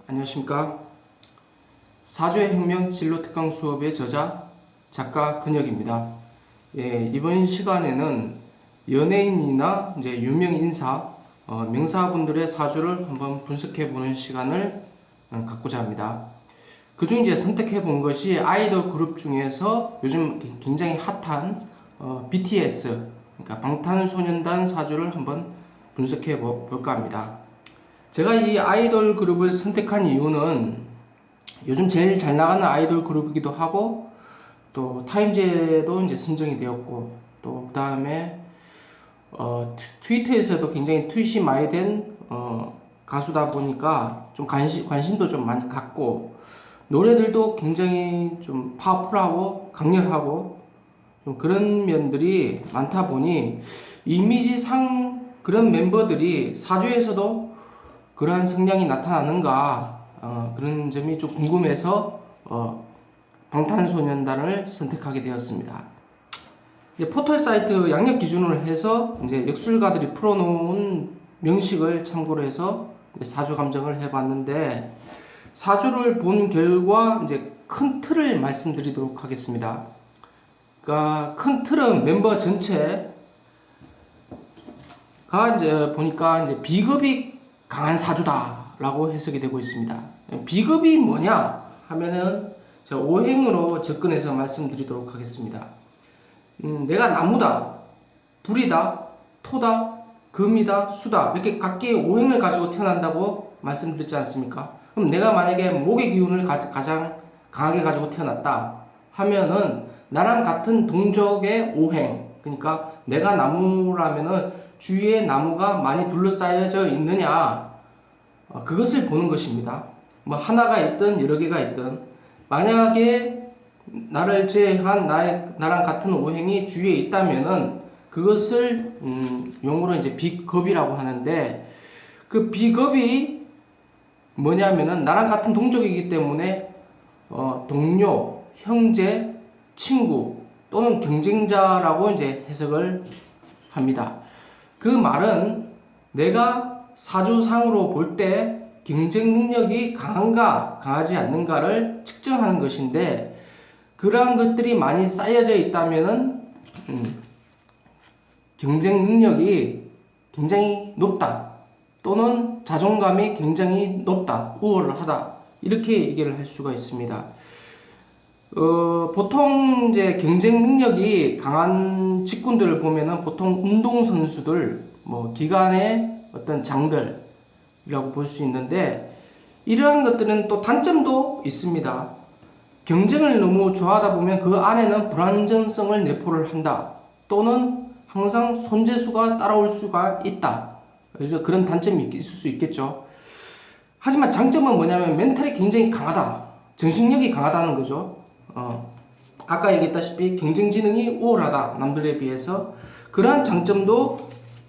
안녕하십니까. 사주의 혁명 진로 특강 수업의 저자 작가 근혁입니다. 이번 시간에는 연예인이나 이제 유명 인사, 명사분들의 사주를 한번 분석해 보는 시간을 갖고자 합니다. 그중 이제 선택해 본 것이 아이돌 그룹 중에서 요즘 굉장히 핫한 BTS, 그러니까 방탄소년단 사주를 한번 분석해 볼까 합니다. 제가 이 아이돌 그룹을 선택한 이유는 요즘 제일 잘 나가는 아이돌 그룹이기도 하고, 또 타임즈에도 이제 선정이 되었고, 또 그 다음에 트위터에서도 굉장히 트윗이 많이 된 가수다 보니까 좀 관심도 좀 많이 갖고, 노래들도 굉장히 좀 파워풀하고 강렬하고 좀 그런 면들이 많다 보니 이미지상 그런 멤버들이 사주에서도 그러한 성향이 나타나는가, 그런 점이 좀 궁금해서 방탄소년단을 선택하게 되었습니다. 이제 포털 사이트 양력 기준으로 해서 이제 역술가들이 풀어놓은 명식을 참고로 해서 사주 감정을 해봤는데, 사주를 본 결과 이제 큰 틀을 말씀드리도록 하겠습니다. 그러니까 큰 틀은 멤버 전체가 이제 보니까 이제 비겁이 강한 사주다라고 해석이 되고 있습니다. 비겁이 뭐냐 하면은 제가 오행으로 접근해서 말씀드리도록 하겠습니다. 내가 나무다, 불이다, 토다, 금이다, 수다, 이렇게 각기 오행을 가지고 태어난다고 말씀드렸지 않습니까? 그럼 내가 만약에 목의 기운을 가장 강하게 가지고 태어났다 하면은 나랑 같은 동족의 오행, 그러니까 내가 나무라면은 주위에 나무가 많이 둘러싸여져 있느냐, 그것을 보는 것입니다. 뭐 하나가 있든 여러 개가 있든, 만약에 나를 제한 나랑 같은 오행이 주위에 있다면은 그것을 용어로 이제 비겁이라고 하는데, 그 비겁이 뭐냐면은 나랑 같은 동족이기 때문에 동료, 형제, 친구 또는 경쟁자라고 이제 해석을 합니다. 그 말은 내가 사주상으로 볼 때 경쟁 능력이 강한가 강하지 않는가를 측정하는 것인데, 그러한 것들이 많이 쌓여져 있다면은 경쟁 능력이 굉장히 높다, 또는 자존감이 굉장히 높다, 우월하다, 이렇게 얘기를 할 수가 있습니다. 보통 이제 경쟁 능력이 강한 직군들을 보면은 보통 운동선수들, 뭐 기관의 어떤 장들이라고 볼 수 있는데, 이러한 것들은 또 단점도 있습니다. 경쟁을 너무 좋아하다 보면 그 안에는 불안정성을 내포를 한다, 또는 항상 손재수가 따라올 수가 있다, 그래서 그런 단점이 있을 수 있겠죠. 하지만 장점은 뭐냐면 멘탈이 굉장히 강하다, 정신력이 강하다는 거죠. 아까 얘기했다시피 경쟁지능이 우월하다, 남들에 비해서. 그러한 장점도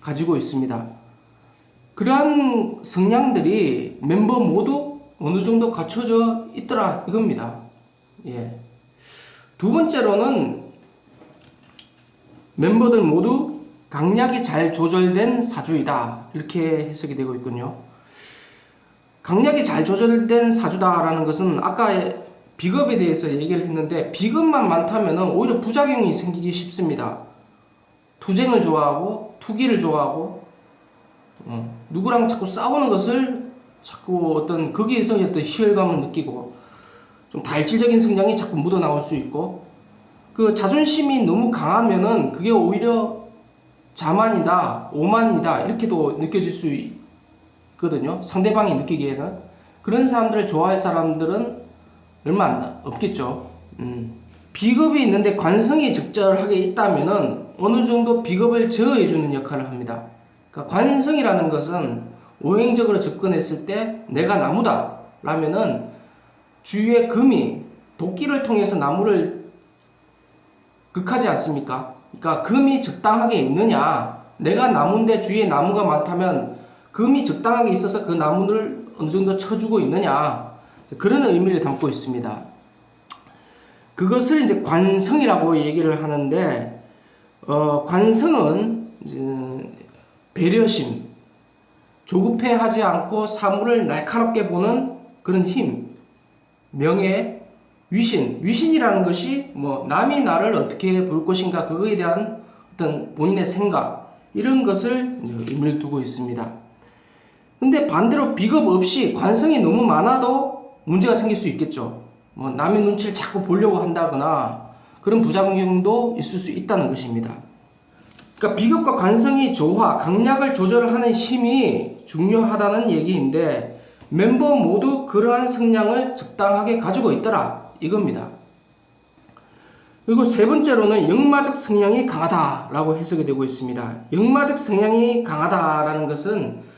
가지고 있습니다. 그러한 성향들이 멤버 모두 어느 정도 갖춰져 있더라, 이겁니다. 두 번째로는 멤버들 모두 강약이 잘 조절된 사주이다, 이렇게 해석이 되고 있군요. 강약이 잘 조절된 사주다라는 것은 아까 비겁에 대해서 얘기를 했는데, 비겁만 많다면 오히려 부작용이 생기기 쉽습니다. 투쟁을 좋아하고 투기를 좋아하고 누구랑 자꾸 싸우는 것을 자꾸 어떤 거기에서 어떤 희열감을 느끼고, 좀 다혈질적인 성향이 자꾸 묻어나올 수 있고, 그 자존심이 너무 강하면은 그게 오히려 자만이다, 오만이다, 이렇게도 느껴질 수 있거든요. 상대방이 느끼기에는. 그런 사람들을 좋아할 사람들은 얼마 없겠죠. 비겁이 있는데 관성이 적절하게 있다면은 어느 정도 비겁을 제어해주는 역할을 합니다. 그러니까 관성이라는 것은 오행적으로 접근했을 때 내가 나무다 라면은 주위에 금이 도끼를 통해서 나무를 극하지 않습니까? 그러니까 금이 적당하게 있느냐, 내가 나무인데 주위에 나무가 많다면 금이 적당하게 있어서 그 나무를 어느 정도 쳐주고 있느냐, 그런 의미를 담고 있습니다. 그것을 이제 관성이라고 얘기를 하는데, 관성은 이제 배려심, 조급해하지 않고 사물을 날카롭게 보는 그런 힘, 명예, 위신이라는 것이 뭐 남이 나를 어떻게 볼 것인가 그거에 대한 어떤 본인의 생각 이런 것을 의미를 두고 있습니다. 근데 반대로 비겁 없이 관성이 너무 많아도 문제가 생길 수 있겠죠. 뭐 남의 눈치를 자꾸 보려고 한다거나 그런 부작용도 있을 수 있다는 것입니다. 그러니까 비겁과 관성이 조화, 강약을 조절하는 힘이 중요하다는 얘기인데 멤버 모두 그러한 성향을 적당하게 가지고 있더라 이겁니다. 그리고 세 번째로는 역마적 성향이 강하다라고 해석이 되고 있습니다. 역마적 성향이 강하다라는 것은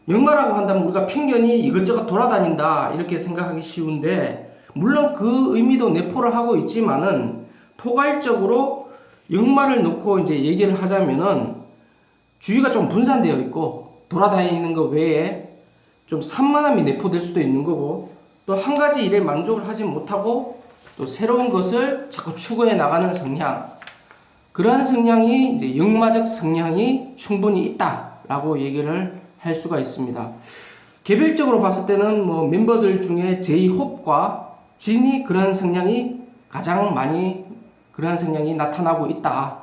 역마라고 한다면 우리가 편견이 이것저것 돌아다닌다 이렇게 생각하기 쉬운데 물론 그 의미도 내포를 하고 있지만은 포괄적으로 역마를 놓고 이제 얘기를 하자면은 주의가 좀 분산되어 있고 돌아다니는 것 외에 좀 산만함이 내포될 수도 있는 거고 또 한 가지 일에 만족을 하지 못하고 또 새로운 것을 자꾸 추구해 나가는 성향 그러한 성향이 이제 역마적 성향이 충분히 있다라고 얘기를 할 수가 있습니다. 개별적으로 봤을 때는 뭐 멤버들 중에 제이홉과 진이 그런 성향이 가장 많이 그러한 성향이 나타나고 있다.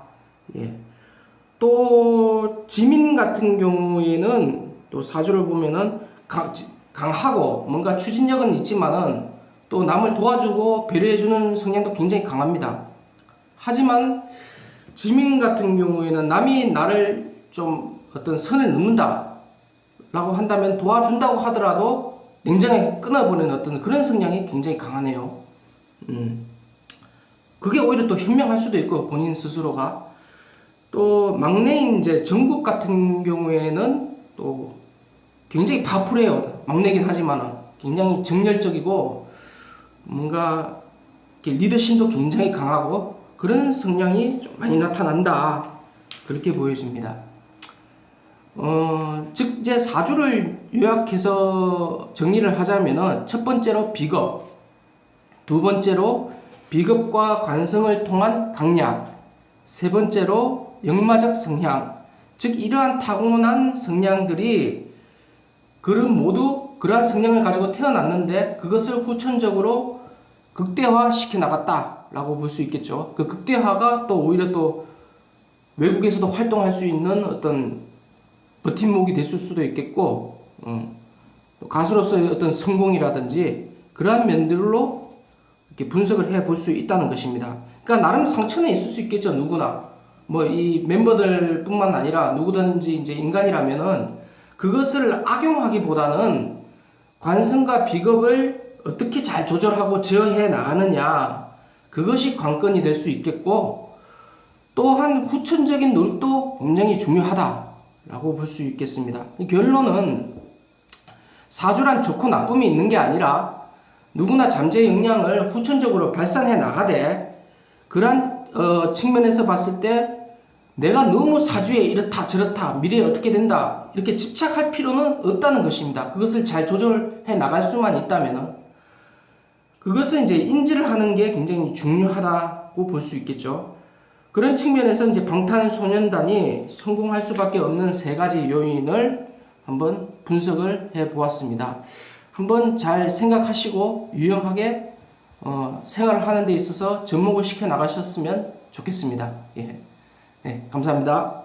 예. 또 지민 같은 경우에는 또 사주를 보면은 강하고 뭔가 추진력은 있지만은 또 남을 도와주고 배려해주는 성향도 굉장히 강합니다. 하지만 지민 같은 경우에는 남이 나를 좀 어떤 선을 넘는다 라고 한다면 도와준다고 하더라도 냉정하게 끊어버리는 어떤 그런 성향이 굉장히 강하네요. 그게 오히려 또 현명할 수도 있고 본인 스스로가 또 막내인 이제 정국 같은 경우에는 또 굉장히 파워풀해요. 막내긴 하지만은 굉장히 정열적이고 뭔가 리더십도 굉장히 강하고 그런 성향이 좀 많이 나타난다 그렇게 보여집니다. 즉 이제 사주를 요약해서 정리를 하자면은 첫 번째로 비겁, 두 번째로 비겁과 관성을 통한 강약, 세 번째로 역마적 성향, 즉 이러한 타고난 성향들이 그런 모두 그러한 성향을 가지고 태어났는데 그것을 후천적으로 극대화 시켜 나갔다라고 볼 수 있겠죠. 그 극대화가 또 오히려 또 외국에서도 활동할 수 있는 어떤 버팀목이 됐을 수도 있겠고, 또 가수로서의 어떤 성공이라든지 그러한 면들로 이렇게 분석을 해 볼 수 있다는 것입니다. 그러니까 나름 상처는 있을 수 있겠죠, 누구나. 뭐 이 멤버들뿐만 아니라 누구든지 이제 인간이라면은 그것을 악용하기보다는 관성과 비겁을 어떻게 잘 조절하고 제어해 나가느냐 그것이 관건이 될 수 있겠고 또한 후천적인 노력도 굉장히 중요하다라고 볼 수 있겠습니다. 결론은 사주란 좋고 나쁨이 있는 게 아니라 누구나 잠재 역량을 후천적으로 발산해 나가되 그러한 측면에서 봤을 때 내가 너무 사주에 이렇다 저렇다 미래에 어떻게 된다 이렇게 집착할 필요는 없다는 것입니다. 그것을 잘 조절해 나갈 수만 있다면 그것은 이제 인지를 하는 게 굉장히 중요하다고 볼 수 있겠죠. 그런 측면에서 이제 방탄소년단이 성공할 수밖에 없는 세 가지 요인을 한번 분석을 해 보았습니다. 한번 잘 생각하시고 유용하게 생활을 하는 데 있어서 접목을 시켜 나가셨으면 좋겠습니다. 예. 네, 감사합니다.